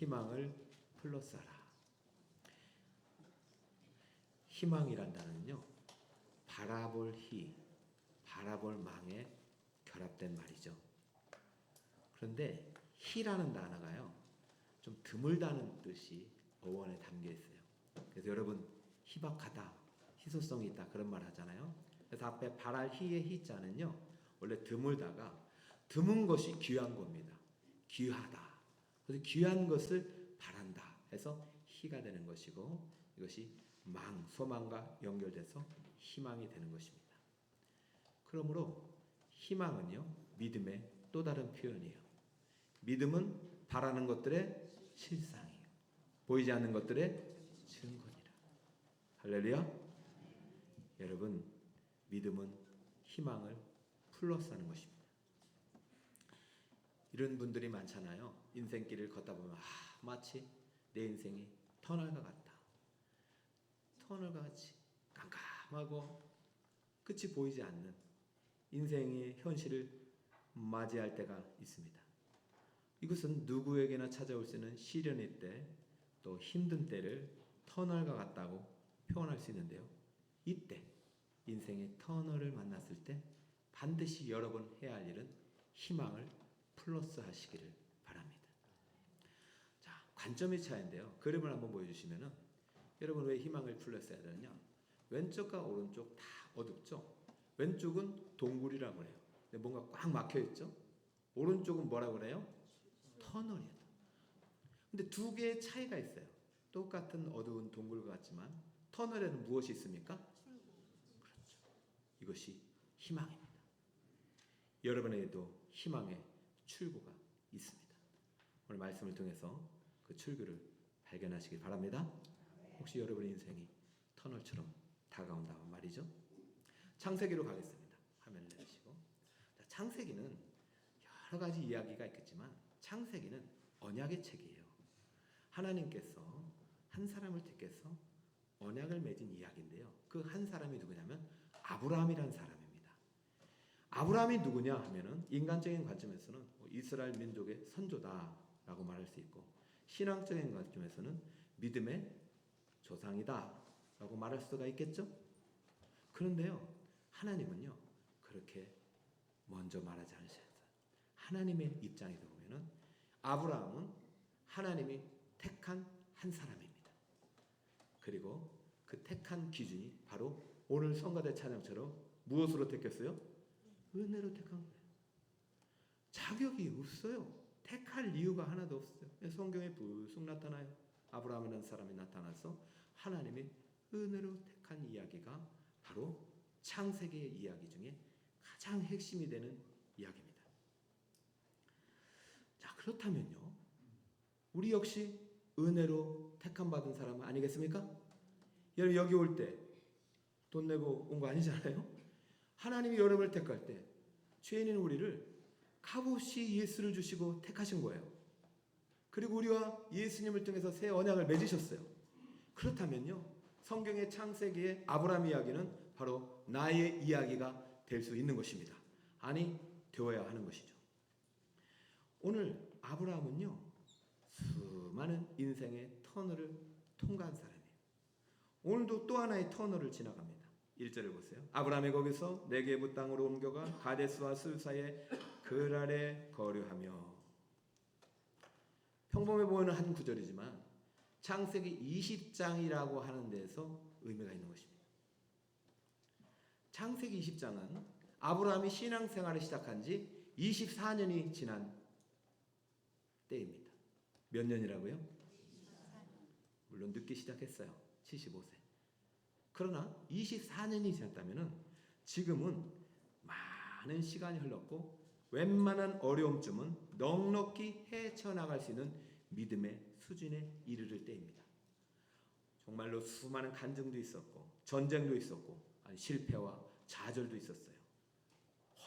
희망을 플러스하라. 희망이란 단어는요, 바라볼 희, 바라볼 망에 결합된 말이죠. 그런데 희라는 단어가요, 좀 드물다는 뜻이 어원에 담겨 있어요. 그래서 여러분, 희박하다, 희소성이 있다 그런 말 하잖아요. 그래서 앞에 바랄 희의 희자는요, 원래 드물다가 드문 것이 귀한 겁니다. 귀하다. 그래서 귀한 것을 바란다 해서 희가 되는 것이고, 이것이 소망과 연결돼서 희망이 되는 것입니다. 그러므로 희망은요, 믿음의 또 다른 표현이에요. 믿음은 바라는 것들의 실상이에요. 보이지 않는 것들의 증거니라. 할렐루야. 여러분, 믿음은 희망을 플러스하는 것입니다. 이런 분들이 많잖아요. 인생길을 걷다 보면 마치 내 인생이 터널과 같다. 터널과 같이 깜깜하고 끝이 보이지 않는 인생의 현실을 맞이할 때가 있습니다. 이것은 누구에게나 찾아올 수 있는 시련의 때, 또 힘든 때를 터널과 같다고 표현할 수 있는데요. 이때 인생의 터널을 만났을 때 반드시 여러분 해야 할 일은 희망을 플러스 하시기를 바랍니다. 자, 관점의 차이인데요. 그림을 한번 보여주시면은, 여러분 왜 희망을 플러스 해야 되느냐? 왼쪽과 오른쪽 다 어둡죠? 왼쪽은 동굴이라고 그래요. 근데 뭔가 꽉 막혀 있죠? 오른쪽은 뭐라고 그래요? 터널이에요. 근데 두 개의 차이가 있어요. 똑같은 어두운 동굴과 같지만 터널에는 무엇이 있습니까? 그렇죠. 이것이 희망입니다. 여러분에게도 희망의 출구가 있습니다. 오늘 말씀을 통해서 그 출구를 발견하시길 바랍니다. 혹시 여러분의 인생이 터널처럼 다가온다면 말이죠. 창세기로 가겠습니다. 화면을 내리시고. 자, 창세기는 여러 가지 이야기가 있겠지만 창세기는 언약의 책이에요. 하나님께서 한 사람을 택해서 언약을 맺은 이야기인데요. 그 한 사람이 누구냐면 아브라함이라는 사람입니다. 아브라함이 누구냐 하면은 인간적인 관점에서는 이스라엘 민족의 선조다라고 말할 수 있고, 신앙적인 관점에서는 믿음의 조상이다라고 말할 수가 있겠죠. 그런데요, 하나님은요 그렇게 먼저 말하지 않으셨어요. 하나님의 입장에서 보면은 아브라함은 하나님이 택한 한 사람입니다. 그리고 그 택한 기준이 바로 오늘 성가대 찬양처럼 무엇으로 택했어요? 은혜로 택한 거예요. 자격이 없어요. 택할 이유가 하나도 없어요. 성경에 불쑥 나타나요. 아브라함이라는 사람이 나타나서 하나님이 은혜로 택한 이야기가 바로 창세기의 이야기 중에 가장 핵심이 되는 이야기입니다. 자, 그렇다면요, 우리 역시 은혜로 택함 받은 사람은 아니겠습니까? 여러분 여기 올 때 돈 내고 온 거 아니잖아요. 하나님이 여러분을 택할 때 죄인인 우리를 값없이 예수를 주시고 택하신 거예요. 그리고 우리와 예수님을 통해서 새 언약을 맺으셨어요. 그렇다면요, 성경의 창세기의 아브라함 이야기는 바로 나의 이야기가 될 수 있는 것입니다. 아니, 되어야 하는 것이죠. 오늘 아브라함은요, 수많은 인생의 터널을 통과한 사람이에요. 오늘도 또 하나의 터널을 지나갑니다. 1절을 보세요. 아브라함이 거기서 네게부 땅으로 옮겨가 가데스와 술 사이에 그랄에 거류하며. 평범해 보이는 한 구절이지만 창세기 20장이라고 하는 데서 의미가 있는 것입니다. 창세기 20장은 아브라함이 신앙생활을 시작한 지 24년이 지난 때입니다. 몇 년이라고요? 물론 늦게 시작했어요. 75세. 그러나 24년이 지났다면 지금은 많은 시간이 흘렀고 웬만한 어려움쯤은 넉넉히 헤쳐나갈 수 있는 믿음의 수준에 이르를 때입니다. 정말로 수많은 간증도 있었고 전쟁도 있었고 실패와 좌절도 있었어요.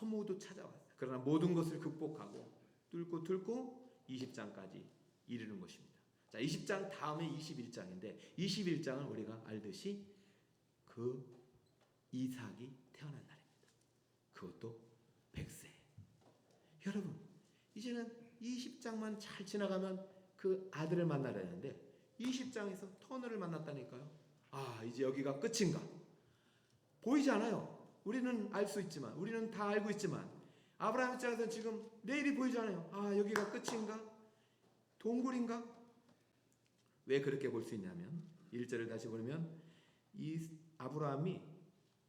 허무도 찾아왔어요. 그러나 모든 것을 극복하고 뚫고 20장까지 이르는 것입니다. 자, 20장 다음에 21장인데 21장은 우리가 알듯이 그 이삭이 태어난 날입니다. 그것도 100세. 여러분, 이제는 20장만 잘 지나가면 그 아들을 만나려 했는데 20장에서 터널을 만났다니까요. 아, 이제 여기가 끝인가? 보이지 않아요. 우리는 알 수 있지만, 우리는 다 알고 있지만 아브라함 입장에서는 지금 내일이 보이지 않아요. 아, 여기가 끝인가? 동굴인가? 왜 그렇게 볼 수 있냐면 1절을 다시 보면 이 아브라함이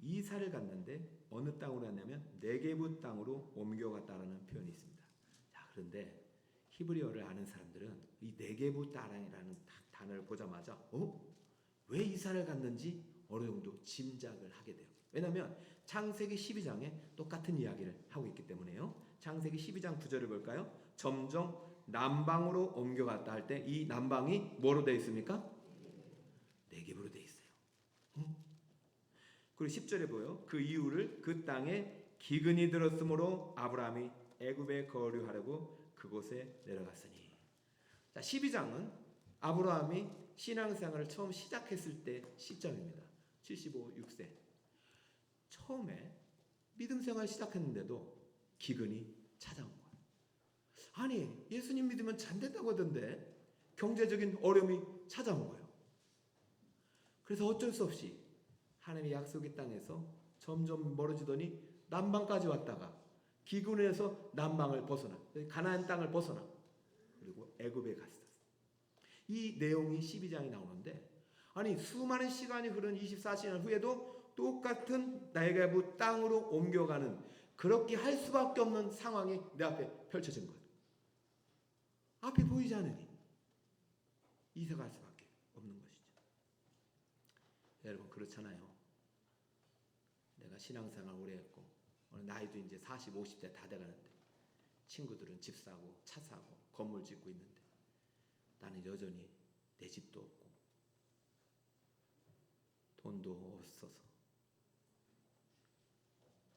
이사를 갔는데 어느 땅으로 갔냐면 네게부 땅으로 옮겨갔다라는 표현이 있습니다. 자, 그런데 히브리어를 아는 사람들은 이 네게부 땅이라는 단어를 보자마자 왜 이사를 갔는지 어느 정도 짐작을 하게 돼요. 왜냐하면 창세기 12장에 똑같은 이야기를 하고 있기 때문에요. 창세기 12장 9절을 볼까요? 점점 남방으로 옮겨갔다 할 때 이 남방이 뭐로 되어 있습니까? 네겝으로 되어 있어요. 그리고 10절에 보여 그 이유를 그 땅에 기근이 들었으므로 아브라함이 애굽에 거류하려고 그곳에 내려갔으니. 자, 12장은 아브라함이 신앙생활을 처음 시작했을 때 시점입니다. 75, 6세. 처음에 믿음 생활 시작했는데도 기근이 찾아온 거예요. 아니, 예수님 믿으면 잘 된다고 하던데 경제적인 어려움이 찾아온 거예요. 그래서 어쩔 수 없이 하나님의 약속의 땅에서 점점 멀어지더니 남방까지 왔다가 기근에서 남방을 벗어나 가나안 땅을 벗어나 그리고 애굽에 갔어요. 이 내용이 12장에 나오는데 아니 수많은 시간이 흐른 24시간 후에도 똑같은 네게부 땅으로 옮겨가는 그렇게 할 수밖에 없는 상황이 내 앞에 펼쳐진 거예요. 앞이 보이지 않으니 이사갈 수밖에 없는 것이죠. 여러분 그렇잖아요. 내가 신앙생활 오래 했고 나이도 이제 40, 50대 다 돼가는데 친구들은 집 사고 차 사고 건물 짓고 있는데 나는 여전히 내 집도 없고 돈도 없어서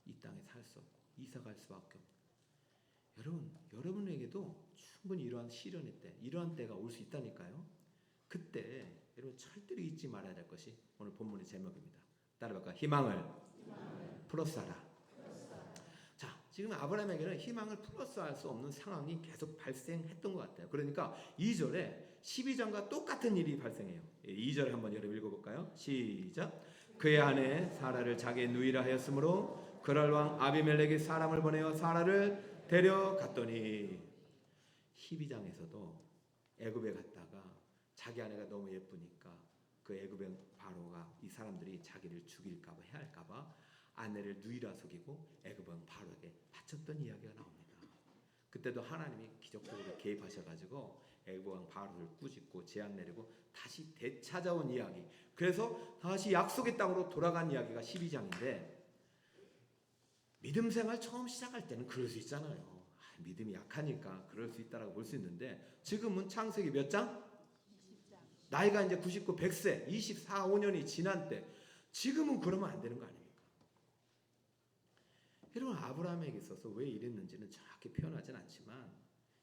이 땅에 살 수 없고 이사갈 수밖에 없는. 여러분에게도 충분히 이러한 시련의 때, 이러한 때가 올 수 있다니까요. 그때 여러분 절대로 잊지 말아야 될 것이 오늘 본문의 제목입니다. 따라볼까요? 희망을 플러스하라. 자, 지금 아브라함에게는 희망을 플러스할 수 없는 상황이 계속 발생했던 것 같아요. 그러니까 2절에 12장과 똑같은 일이 발생해요. 2절 한번 여러분 읽어볼까요? 시작. 그의 아내 사라를 자기의 누이라 하였으므로 그랄 왕 아비멜렉이 사람을 보내어 사라를 데려갔더니 12장에서도 애굽에 갔다가 자기 아내가 너무 예쁘니까 그 애굽의 바로가 이 사람들이 자기를 죽일까봐 해할까봐 아내를 누이라 속이고 애굽 왕 바로에게 바쳤던 이야기가 나옵니다. 그때도 하나님이 기적적으로 개입하셔가지고 애굽 왕 바로를 꾸짖고 재앙 내리고 다시 되찾아온 이야기. 그래서 다시 약속의 땅으로 돌아간 이야기가 12장인데 믿음 생활 처음 시작할 때는 그럴 수 있잖아요. 믿음이 약하니까 그럴 수 있다라고 볼 수 있는데 지금은 창세기 몇 장? 20장. 나이가 이제 99, 100세, 24, 5년이 지난 때 지금은 그러면 안 되는 거 아닙니까? 여러분 아브라함에게 있어서 왜 이랬는지는 정확히 표현하진 않지만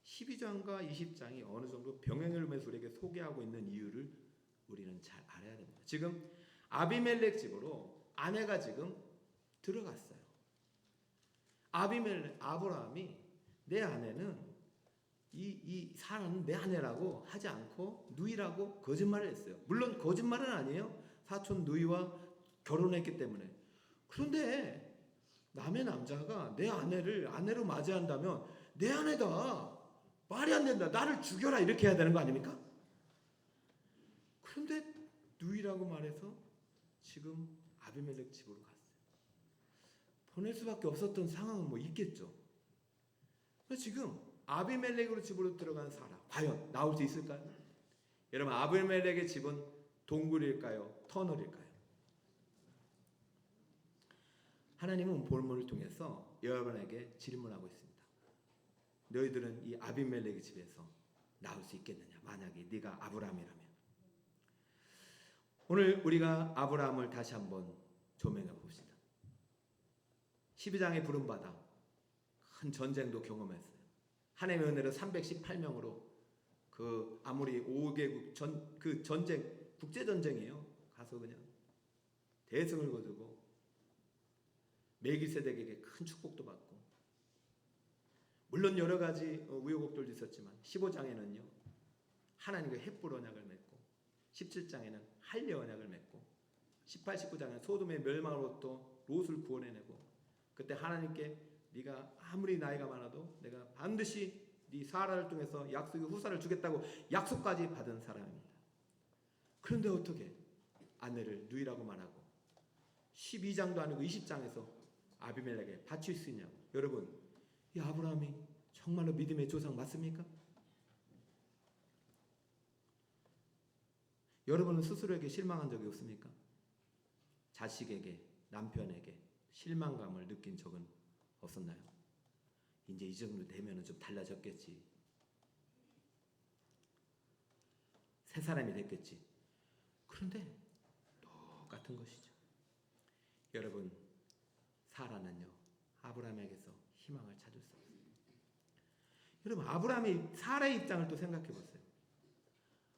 12장과 20장이 어느 정도 병행을 매서 우리에게 소개하고 있는 이유를 우리는 잘 알아야 됩니다. 지금 아비멜렉 집으로 아내가 지금 들어갔어요. 아브라함이 내 아내는 이 사라는 내 아내라고 하지 않고 누이라고 거짓말을 했어요. 물론 거짓말은 아니에요. 사촌 누이와 결혼했기 때문에. 그런데 남의 남자가 내 아내를 아내로 맞이한다면 내 아내다. 말이 안 된다. 나를 죽여라. 이렇게 해야 되는 거 아닙니까? 그런데 누이라고 말해서 지금 아비멜렉 집으로 갔어요. 보낼 수밖에 없었던 상황은 뭐 있겠죠. 지금 아비멜렉으로 집으로 들어간 사라 과연 나올 수 있을까요? 여러분 아비멜렉의 집은 동굴일까요? 터널일까요? 하나님은 본문을 통해서 여러분에게 질문하고 있습니다. 너희들은 이 아비멜렉의 집에서 나올 수 있겠느냐? 만약에 네가 아브라함이라면. 오늘 우리가 아브라함을 다시 한번 조명해 봅시다. 12장에 부름받아 큰 전쟁도 경험했어요. 하나님의 은혜로 318명으로 그 아무리 5개국 그 전쟁 국제 전쟁이에요. 가서 그냥 대승을 거두고 멜기세덱에게 큰 축복도 받고 물론 여러 가지 우여곡절도 있었지만 15장에는요 하나님과 헷불 언약을 맺고 17장에는 할례 언약을 맺고 18, 19장에는 소돔의 멸망으로부터 롯을 구원해내고 그때 하나님께 네가 아무리 나이가 많아도 내가 반드시 네 사라를 통해서 약속의 후사를 주겠다고 약속까지 받은 사람입니다. 그런데 어떻게 아내를 누이라고 말하고 12장도 아니고 20장에서 아비멜렉에 바칠 수 있냐고. 여러분, 이 아브라함이 정말로 믿음의 조상 맞습니까? 여러분은 스스로에게 실망한 적이 없습니까? 자식에게, 남편에게 실망감을 느낀 적은 없었나요? 이제 이 정도 되면 좀 달라졌겠지. 새 사람이 됐겠지. 그런데 똑같은 것이죠. 여러분, 사라는요 아브라함에게서 희망을 찾을 수 없어요. 여러분, 아브라함이 사라의 입장을 또 생각해 보세요.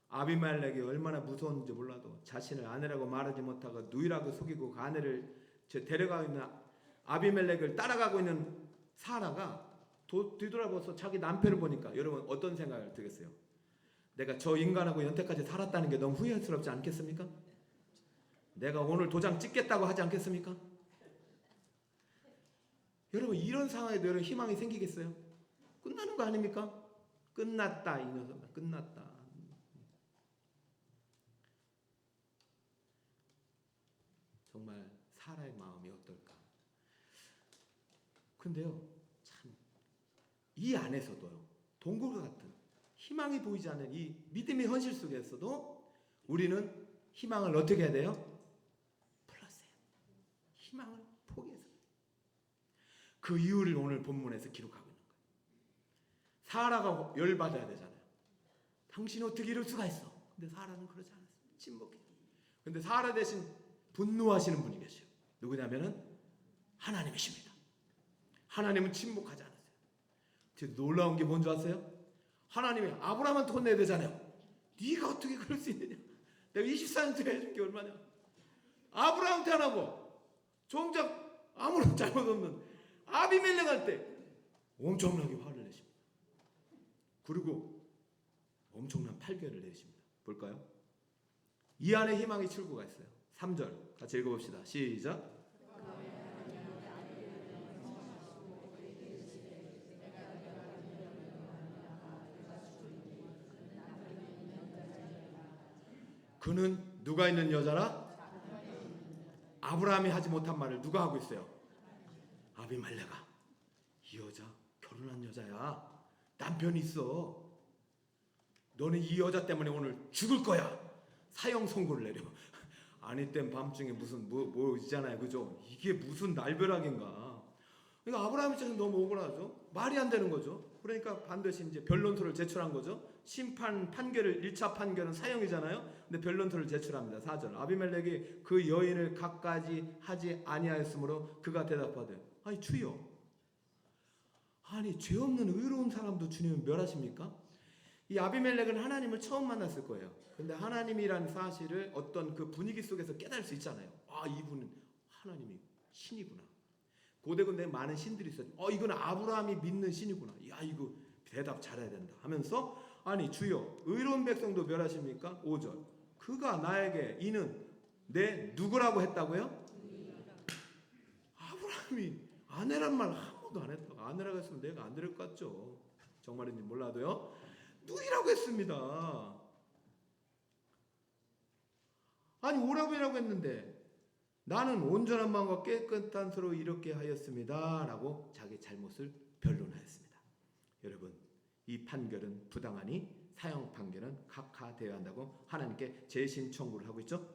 아비멜렉이 얼마나 무서웠는지 몰라도 자신을 아내라고 말하지 못하고 누이라고 속이고 그 아내를 데려가고 있는 아비멜렉을 따라가고 있는 사라가 뒤돌아보서 자기 남편을 보니까 여러분 어떤 생각을 들겠어요? 내가 저 인간하고 여태까지 살았다는 게 너무 후회스럽지 않겠습니까? 내가 오늘 도장 찍겠다고 하지 않겠습니까? 여러분, 이런 상황에도 여러분 희망이 생기겠어요? 끝나는 거 아닙니까? 끝났다, 이 녀석아, 끝났다. 정말 사라의 마음이 어떨까? 근데요, 참 이 안에서도요, 동굴과 같은 희망이 보이지 않는 이 믿음의 현실 속에서도 우리는 희망을 어떻게 해야 돼요? 플러스해요. 희망을 포기해서. 그 이유를 오늘 본문에서 기록하고 있는 거예요. 사라가 열받아야 되잖아요. 당신이 어떻게 이럴 수가 있어? 근데 사라는 그러지 않았어요. 침묵해요. 근데 사라 대신 분노하시는 분이 계셔요. 누구냐면은 하나님이십니다. 하나님은 침묵하지 않았어요. 놀라운 게 뭔지 아세요? 하나님이 아브라함한테 혼내야 되잖아요. 네가 어떻게 그럴 수 있느냐? 내가 24년 동안 해준 게 얼마냐? 아브라함한테 안 하고 정작 아무런 잘못 없는 아비멜렉 할 때 엄청나게 화를 내십니다. 그리고 엄청난 판결을 내십니다. 볼까요? 이 안에 희망의 출구가 있어요. 3절 같이 읽어봅시다. 시작. 그는 누가 있는 여자라? 아브라함이 하지 못한 말을 누가 하고 있어요? 아비멜렉아, 이 여자 결혼한 여자야. 남편이 있어. 너는 이 여자 때문에 오늘 죽을 거야. 사형 선고를 내려. 아니 땐 밤중에 무슨 뭐 있잖아요, 그죠? 이게 무슨 날벼락인가? 그러니까 아브라함 입장에서 너무 억울하죠. 말이 안 되는 거죠. 그러니까 반드시 이제 변론서를 제출한 거죠. 판결을 1차 판결은 사형이잖아요. 근데 변론서를 제출합니다. 4절. 아비멜렉이 그 여인을 갖가지 하지 아니하였으므로 그가 대답하되, 아니 주여, 아니 죄 없는 의로운 사람도 주님은 멸하십니까? 이 아비멜렉은 하나님을 처음 만났을 거예요. 근데 하나님이라는 사실을 어떤 그 분위기 속에서 깨달을 수 있잖아요. 아, 이분은 하나님이 신이구나. 고대군대에 많은 신들이 있어요. 이건 아브라함이 믿는 신이구나. 야, 이거 대답 잘해야 된다 하면서, 아니 주여, 의로운 백성도 멸하십니까? 5절. 그가 나에게 이는 내 누구라고 했다고요? 아브라함이 아내란 말 한 번도 안 했다고. 아내라고 했으면 내가 안 들을 것 같죠. 정말인지 몰라도요. 누이라고 했습니다. 아니 오라버니라고 했는데 나는 온전한 마음과 깨끗한 서로 이렇게 하였습니다 라고 자기 잘못을 변론하였습니다. 여러분, 이 판결은 부당하니 사형 판결은 각하되어야 한다고 하나님께 재심 청구를 하고 있죠.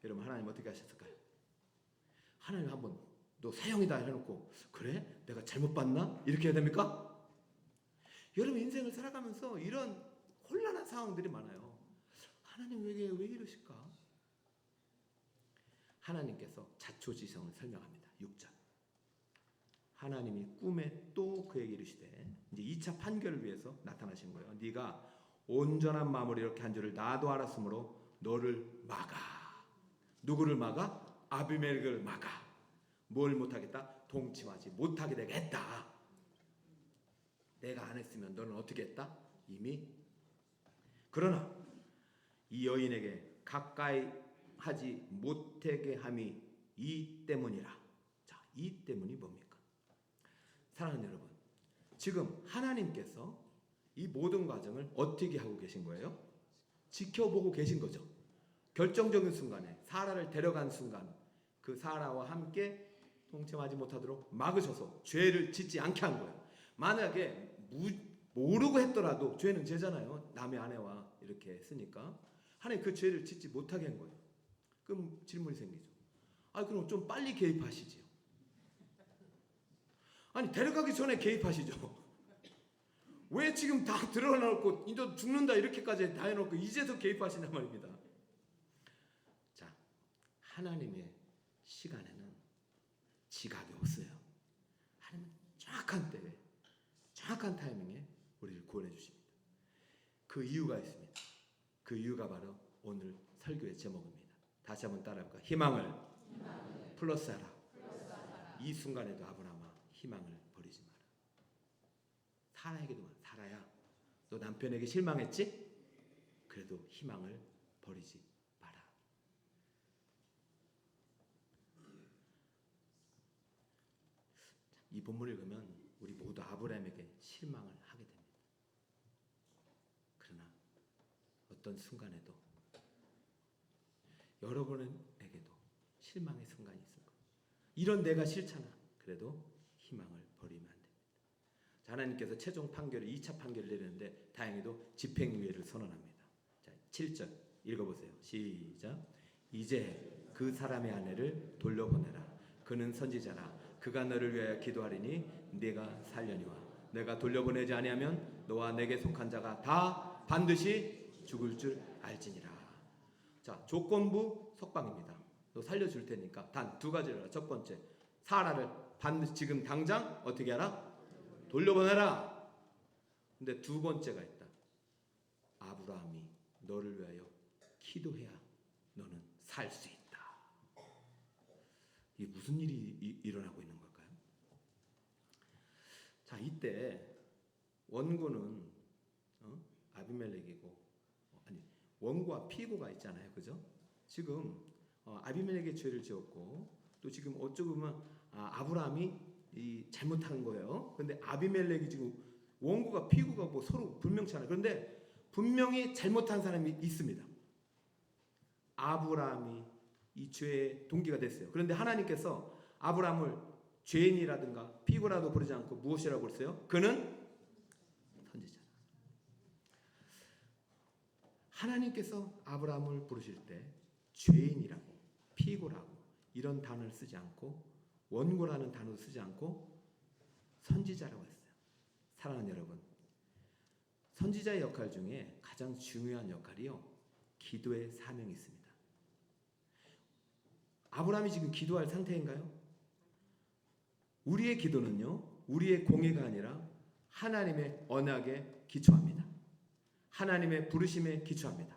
여러분, 하나님 어떻게 하셨을까요? 하나님 한번 너 사형이다 해놓고 그래? 내가 잘못 봤나? 이렇게 해야 됩니까? 여러분, 인생을 살아가면서 이런 혼란한 상황들이 많아요. 하나님 왜 이러실까? 하나님께서 자초지성을 설명합니다. 6절. 하나님이 꿈에 또 그에게 이르시되, 이제 2차 판결을 위해서 나타나신 거예요. 네가 온전한 마음으로 이렇게 한 줄을 나도 알았으므로 너를 막아. 누구를 막아? 아비멜렉을 막아. 뭘 못하겠다? 동침하지 못하게 되겠다. 내가 안 했으면 너는 어떻게 했다? 이미. 그러나 이 여인에게 가까이 하지 못하게 함이 이 때문이라. 자, 이 때문이 뭡니까? 사랑하는 여러분, 지금 하나님께서 이 모든 과정을 어떻게 하고 계신 거예요? 지켜보고 계신 거죠. 결정적인 순간에 사라를 데려간 순간 그 사라와 함께 동침하지 못하도록 막으셔서 죄를 짓지 않게 한 거예요. 만약에 모르고 했더라도 죄는 죄잖아요. 남의 아내와 이렇게 했으니까 하나님 그 죄를 짓지 못하게 한 거예요. 그럼 질문이 생기죠. 그럼 좀 빨리 개입하시지요. 아니 데려가기 전에 개입하시죠. 왜 지금 다 드러나놓고 이제 죽는다 이렇게까지 다 해놓고 이제서 개입하시냔 말입니다. 자, 하나님의 시간에는 지각이 없어요. 하나님은 정확한 때에 정확한 타이밍에 우리를 구원해 주십니다. 그 이유가 있습니다. 그 이유가 바로 오늘 설교의 제목입니다. 다시 한번 따라해볼까요? 희망을 플러스하라. 이 순간에도 아브라함아 희망을 버리지 마라. 사라에게도 사라야 너 남편에게 실망했지? 그래도 희망을 버리지 마라. 이 본문을 읽으면 우리 모두 아브라함에게 실망을 하게 됩니다. 그러나 어떤 순간에도 여러분에게도 실망의 순간이 있을 거예요. 이런 내가 싫잖아. 그래도 희망을 버리면 안 됩니다. 자, 하나님께서 최종 판결을 2차 판결을 내리는데 다행히도 집행유예를 선언합니다. 자, 7절 읽어보세요. 시작. 이제 그 사람의 아내를 돌려보내라. 그는 선지자라. 그가 너를 위하여 기도하리니 네가 살려니와 내가 돌려보내지 아니하면 너와 내게 속한 자가 다 반드시 죽을 줄 알지니라. 자, 조건부 석방입니다. 너 살려줄 테니까 단 두 가지를 알아. 첫 번째, 사라를 반드시 지금 당장 어떻게 하라? 돌려보내라. 근데 두 번째가 있다. 아브라함이 너를 위하여 기도해야 너는 살 수 있다. 이게 무슨 일이 일어나고 있는 걸까요? 자, 이때 원고는 아비멜렉이고 원고와 피고가 있잖아요, 그죠? 지금 아비멜렉의 죄를 지었고 또 지금 어쩌고 보면 아브라함이 잘못한 거예요. 그런데 아비멜렉이 지금 원고가 피고가 뭐 서로 분명치 않아요. 그런데 분명히 잘못한 사람이 있습니다. 아브라함이 이 죄의 동기가 됐어요. 그런데 하나님께서 아브라함을 죄인이라든가 피고라도 부르지 않고 무엇이라고 부르세요? 그는 선지자. 하나님께서 아브라함을 부르실 때 죄인이라고 피고라고 이런 단어를 쓰지 않고 원고라는 단어를 쓰지 않고 선지자라고 했어요. 사랑하는 여러분, 선지자의 역할 중에 가장 중요한 역할이요, 기도의 사명이 있습니다. 아브라함이 지금 기도할 상태인가요? 우리의 기도는요, 우리의 공의가 아니라 하나님의 언약에 기초합니다. 하나님의 부르심에 기초합니다.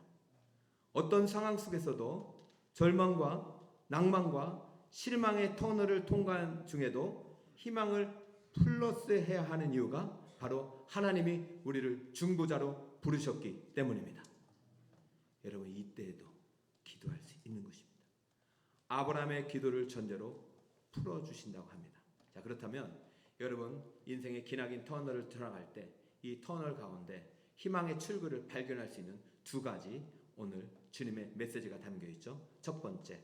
어떤 상황 속에서도 절망과 낭만과 실망의 터널을 통과한 중에도 희망을 플러스해야 하는 이유가 바로 하나님이 우리를 중보자로 부르셨기 때문입니다. 여러분, 이때에도 기도할 수 있는 것입니다. 아브라함의 기도를 전제로 풀어주신다고 합니다. 자, 그렇다면 여러분, 인생의 기나긴 터널을 들어갈 때 이 터널 가운데 희망의 출구를 발견할 수 있는 두 가지 오늘 주님의 메시지가 담겨 있죠. 첫 번째,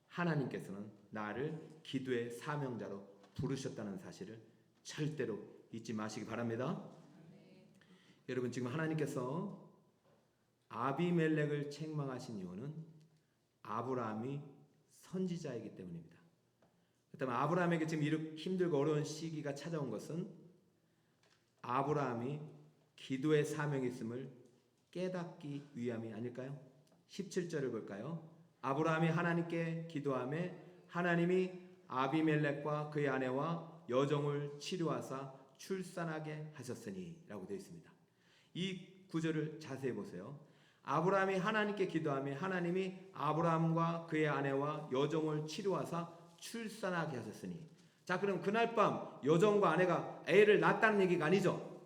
하나님께서는 나를 기도의 사명자로 부르셨다는 사실을 절대로 잊지 마시기 바랍니다. 여러분, 지금 하나님께서 아비멜렉을 책망하신 이유는 아브라함이 선지자이기 때문입니다. 그렇다면 아브라함에게 지금 이렇게 힘들고 어려운 시기가 찾아온 것은 아브라함이 기도의 사명이 있음을 깨닫기 위함이 아닐까요? 17절을 볼까요? 아브라함이 하나님께 기도하며 하나님이 아비멜렉과 그의 아내와 여종을 치료하사 출산하게 하셨으니 라고 되어 있습니다. 이 구절을 자세히 보세요. 아브라함이 하나님께 기도하며 하나님이 아브라함과 그의 아내와 여종을 치료하사 출산하게 하셨으니. 자, 그럼 그날 밤 여종과 아내가 애를 낳았다는 얘기가 아니죠.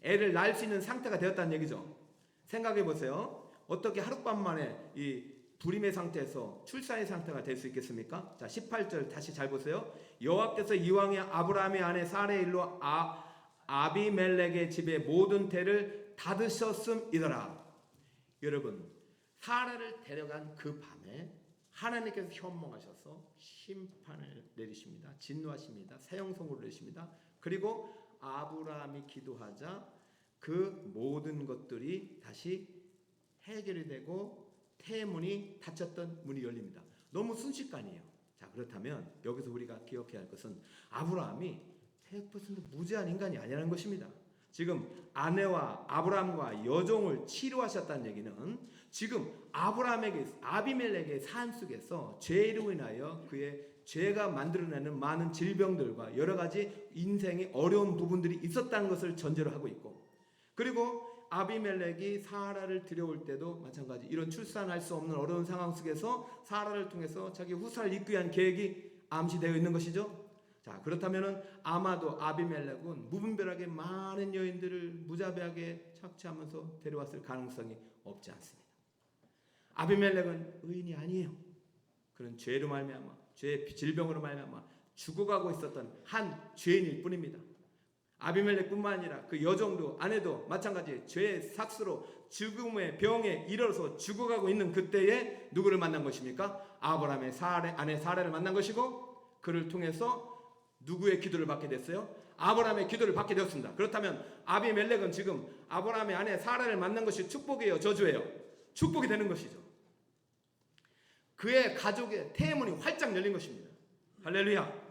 애를 낳을 수 있는 상태가 되었다는 얘기죠. 생각해 보세요. 어떻게 하룻밤 만에 이 불임의 상태에서 출산의 상태가 될 수 있겠습니까? 자, 18절 다시 잘 보세요. 여호와께서 이왕에 아브라함의 아내 사라의 일로 아비멜렉의 집에 모든 태를 닫으셨음이더라. 여러분, 사라를 데려간 그 밤에 하나님께서 현몽하셔서 심판을 내리십니다. 진노하십니다. 사형선고를 내리십니다. 그리고 아브라함이 기도하자 그 모든 것들이 다시 해결이 되고 태문이 닫혔던 문이 열립니다. 너무 순식간이에요. 자, 그렇다면 여기서 우리가 기억해야 할 것은 아브라함이 100% 무죄한 인간이 아니라는 것입니다. 지금 아내와 아브라함과 여종을 치료하셨다는 얘기는 지금 아비멜렉의 삶 속에서 죄로 인하여 그의 죄가 만들어내는 많은 질병들과 여러 가지 인생의 어려운 부분들이 있었다는 것을 전제로 하고 있고, 그리고 아비멜렉이 사라를 들여올 때도 마찬가지 이런 출산할 수 없는 어려운 상황 속에서 사라를 통해서 자기 후사를 잊기 위한 계획이 암시되어 있는 것이죠. 자, 그렇다면은 아마도 아비멜렉은 무분별하게 많은 여인들을 무자비하게 착취하면서 데려왔을 가능성이 없지 않습니다. 아비멜렉은 의인이 아니에요. 그는 죄로 말미암아, 죄의 질병으로 말미암아 죽어가고 있었던 한 죄인일 뿐입니다. 아비멜렉뿐만 아니라 그 여종도 아내도 마찬가지 죄의 삭스로 죽음의 병에 이르러서 죽어가고 있는 그때에 누구를 만난 것입니까? 아브라함의 아내 사라를 만난 것이고, 그를 통해서 누구의 기도를 받게 됐어요? 아브라함의 기도를 받게 되었습니다. 그렇다면 아비멜렉은 지금 아브라함의 아내 사라를 만난 것이 축복이에요, 저주예요? 축복이 되는 것이죠. 그의 가족의 태문이 활짝 열린 것입니다. 할렐루야.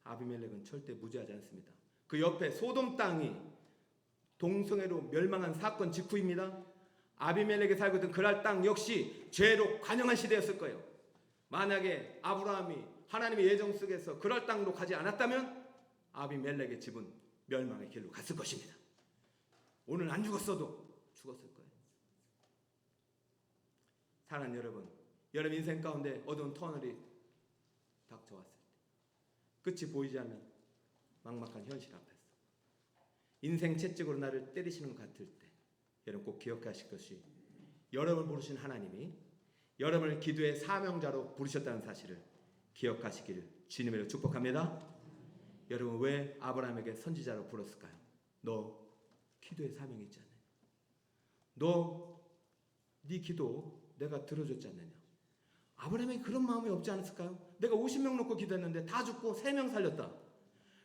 아비멜렉은 절대 무죄하지 않습니다. 그 옆에 소돔 땅이 동성애로 멸망한 사건 직후입니다. 아비멜렉이 살고 있던 그랄 땅 역시 죄로 관영한 시대였을 거예요. 만약에 아브라함이 하나님의 예정 속에서 그랄 땅으로 가지 않았다면 아비멜렉의 집은 멸망의 길로 갔을 것입니다. 오늘 안 죽었어도 죽었을 거예요. 사랑하는 여러분, 여러분 인생 가운데 어두운 터널이 닥쳐왔을 때, 끝이 보이지 않는 막막한 현실 앞에서 인생 채찍으로 나를 때리시는 것 같을 때, 여러분 꼭 기억하실 것이, 여러분을 부르신 하나님이 여러분을 기도의 사명자로 부르셨다는 사실을 기억하시기를 주님으로 축복합니다. 여러분, 왜 아브라함에게 선지자로 불렀을까요? 너 기도의 사명이 있지 않느냐? 너 네 기도 내가 들어줬지 않느냐? 아브라함에게 그런 마음이 없지 않았을까요? 내가 50명 놓고 기도했는데 다 죽고 3명 살렸다.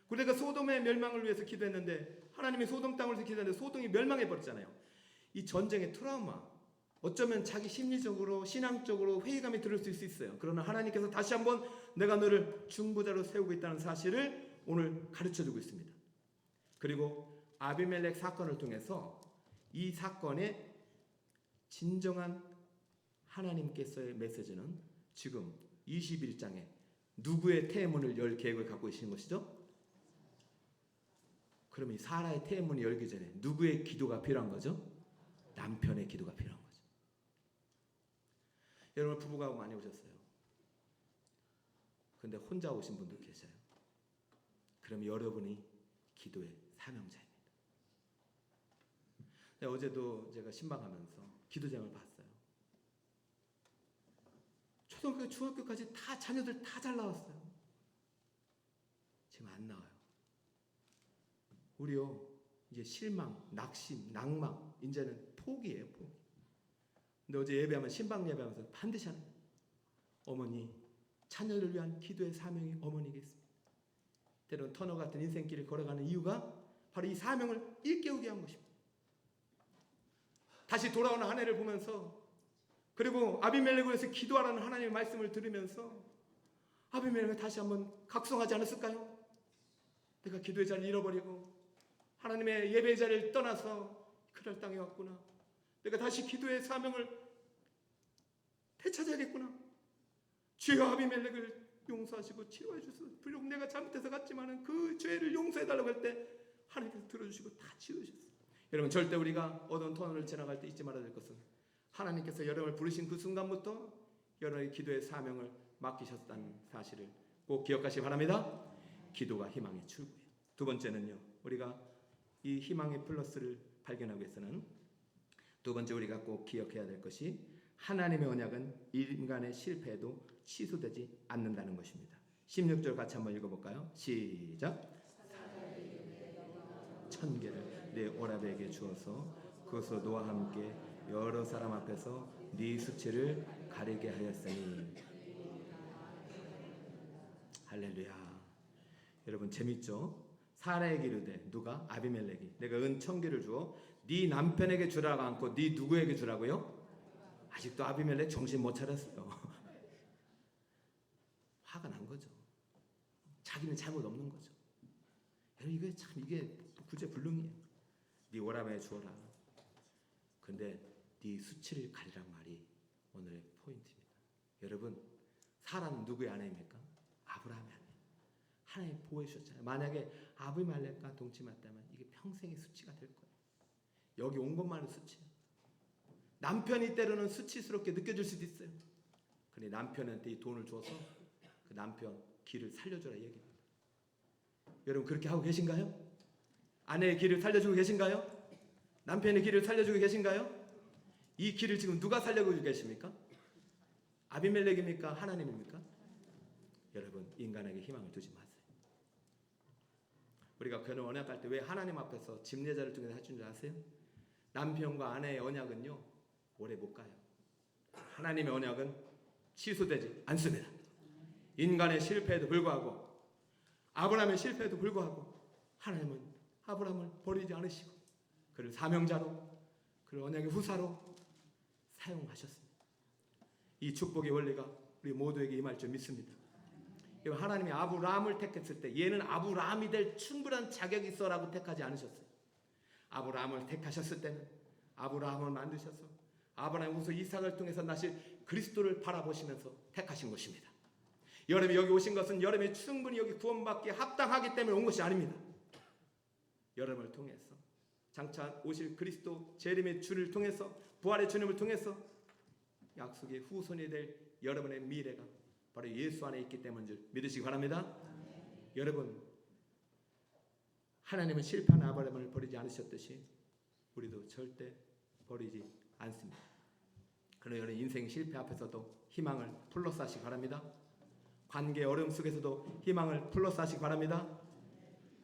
그리고 내가 소돔의 멸망을 위해서 기도했는데 하나님이 소돔 땅을 위해서 기도했는데 소돔이 멸망해버렸잖아요. 이 전쟁의 트라우마, 어쩌면 자기 심리적으로 신앙적으로 회의감이 들을 수 있어요. 그러나 하나님께서 다시 한번 내가 너를 중보자로 세우고 있다는 사실을 오늘 가르쳐주고 있습니다. 그리고 아비멜렉 사건을 통해서 이 사건의 진정한 하나님께서의 메시지는 지금 21장에 누구의 태문을 열 계획을 갖고 계시는 것이죠? 그러면 이 사라의 태문이 열기 전에 누구의 기도가 필요한 거죠? 남편의 기도가 필요한 거죠. 여러분, 부부가 많이 오셨어요. 그런데 혼자 오신 분도 계셔요. 그럼 여러분이 기도의 사명자입니다. 어제도 제가 신방하면서 기도장을 봤어요. 초등학교, 중학교까지 다 자녀들 다 잘 나왔어요. 지금 안 나와요. 우리요, 이제 실망, 낙심, 낭망, 이제는 포기예요, 포기. 근데 어제 예배하면, 신방 예배하면서 반드시 하는 거예요. 어머니, 자녀를 위한 기도의 사명이 어머니겠습니다. 때로는 터널 같은 인생길을 걸어가는 이유가 바로 이 사명을 일깨우게 한 것입니다. 다시 돌아오는 한 해를 보면서, 그리고 아비멜렉을 위해서 기도하라는 하나님의 말씀을 들으면서 아비멜렉이 다시 한번 각성하지 않았을까요? 내가 기도의 자리를 잃어버리고 하나님의 예배의 자리를 떠나서 그럴 땅에 왔구나. 내가 다시 기도의 사명을 되찾아야겠구나. 주여, 아비멜렉을 용서하시고 치료해 주소서. 비록 내가 잘못해서 갔지만 그 죄를 용서해달라고 할 때 하나님께서 들어주시고 다 치유하셨어요. 여러분, 절대 우리가 어두운 터널을 지나갈 때 잊지 말아야 될 것은, 하나님께서 여러분을 부르신 그 순간부터 여러분의 기도의 사명을 맡기셨다는 사실을 꼭 기억하시기 바랍니다. 기도가 희망의 출구예요. 두 번째는요, 우리가 이 희망의 플러스를 발견하기 위해서는 두 번째 우리가 꼭 기억해야 될 것이 하나님의 언약은 인간의 실패에도 취소되지 않는다는 것입니다. 16절 같이 한번 읽어볼까요? 시작. 천개를 네 오라베에게 주어서 그것으로 너와 함께 여러 사람 앞에서 네 수치를 가리게 하였으니. 할렐루야. 여러분 재밌죠? 사라에게 이르되 누가? 아비멜렉이 내가 은 천개를 주어 네 남편에게 주라고 않고 네 누구에게 주라고요? 아직도 아비멜렉 정신 못 차렸어요. 화가 난 거죠. 자기는 잘못 없는 거죠. 여러분 이게 참 이게 구제불능이에요. 네 오라베에 주어라. 근데 네 수치를 가리란 말이 오늘의 포인트입니다. 여러분 사라는 누구의 아내입니까? 아브라함의 아내. 하나님 보호해 주셨잖아요. 만약에 아비멜렉과 동침했다면 이게 평생의 수치가 될 거예요. 여기 온 것만은 수치예요. 남편이 때로는 수치스럽게 느껴질 수도 있어요. 근데 남편한테 이 돈을 줘서 그 남편 길을 살려주라 얘기합니다. 여러분 그렇게 하고 계신가요? 아내의 길을 살려주고 계신가요? 남편의 길을 살려주고 계신가요? 이 길을 지금 누가 살려주고 계십니까? 아비멜렉입니까? 하나님입니까? 여러분 인간에게 희망을 두지 마세요. 우리가 결혼 언약할 때 왜 하나님 앞에서 집례자를 통해서 해준 줄 아세요? 남편과 아내의 언약은요 오래 못 가요. 하나님의 언약은 취소되지 않습니다. 인간의 실패에도 불구하고 아브라함의 실패에도 불구하고 하나님은 아브라함을 버리지 않으시고 그를 사명자로 그를 언약의 후사로 사용하셨습니다. 이 축복의 원리가 우리 모두에게 임할 줄 믿습니다. 하나님이 아브라함을 택했을 때 얘는 아브라함이 될 충분한 자격이 있어라고 택하지 않으셨어요. 아브라함을 택하셨을 때는 아브라함을 만드셔서 아브라함의 후손 이삭을 통해서 나실 그리스도를 바라보시면서 택하신 것입니다. 여러분이 여기 오신 것은 여러분이 충분히 여기 구원받기에 합당하기 때문에 온 것이 아닙니다. 여러분을 통해서 장차 오실 그리스도 재림의 주를 통해서 부활의 주님을 통해서 약속의 후손이 될 여러분의 미래가 바로 예수 안에 있기 때문인 줄 믿으시기 바랍니다. 여러분 하나님은 실패한 아브라함을 버리지 않으셨듯이 우리도 절대 버리지 않습니다. 그러나 여러분 인생 실패 앞에서도 희망을 플러스 하시기 바랍니다. 관계 어려움 속에서도 희망을 플러스 하시기 바랍니다.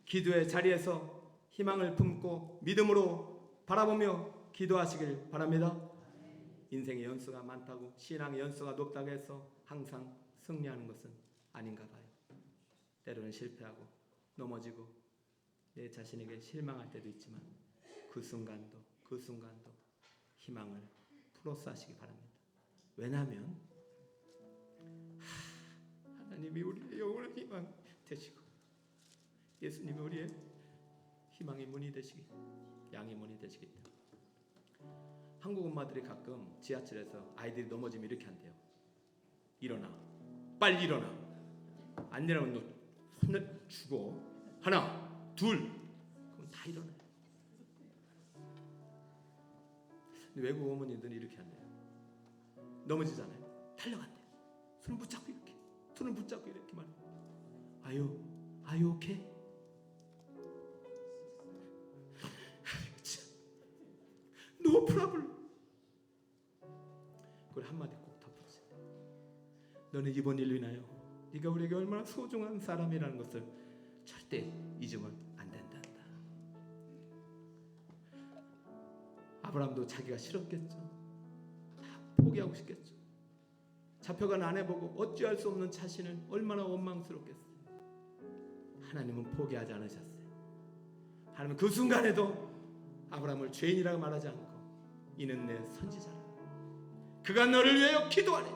기도의 자리에서 희망을 품고 믿음으로 바라보며 기도하시길 바랍니다. 인생의 연수가 많다고 신앙의 연수가 높다고 해서 항상 승리하는 것은 아닌가 봐요. 때로는 실패하고 넘어지고 내 자신에게 실망할 때도 있지만 그 순간도 희망을 플러스 하시기 바랍니다. 왜냐하면 하나님이 우리의 영원한 희망 되시고 예수님이 우리의 희망의 문이 되시기 양의 문이 되시기 때문에 한국 엄마들이 가끔 지하철에서 아이들이 넘어지면 이렇게 한대요. 일어나, 빨리 일어나. 안 일어나면 너 손을 주고 하나, 둘, 그럼 다 일어나요. 근데 외국 어머니들은 이렇게 한대요. 넘어지잖아요. 달려간대요. 손을 붙잡고 이렇게, 손을 붙잡고 이렇게 말해요. Are you okay? No problem. 그걸 한마디 꼭 덧붙이세요. 너는 이번 일로 인하여 네가 우리에게 얼마나 소중한 사람이라는 것을 절대 잊으면 안 된다. 아브라함도 자기가 싫었겠죠. 다 포기하고 싶겠죠. 잡혀간 아내 보고 어찌할 수 없는 자신은 얼마나 원망스럽겠어요. 하나님은 포기하지 않으셨어요. 하나님은 그 순간에도 아브라함을 죄인이라고 말하지 않고 이는 내 선지자라. 그가 너를 위하여 기도하니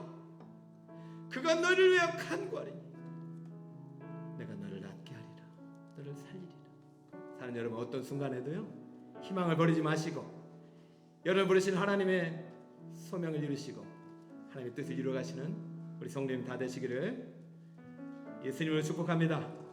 그가 너를 위하여 간구하리니 내가 너를 낫게 하리라. 너를 살리리라. 사는 여러분 어떤 순간에도요 희망을 버리지 마시고 여러분 부르신 하나님의 소명을 이루시고 하나님의 뜻을 이루어가시는 우리 성도님 다 되시기를 예수님으로 축복합니다.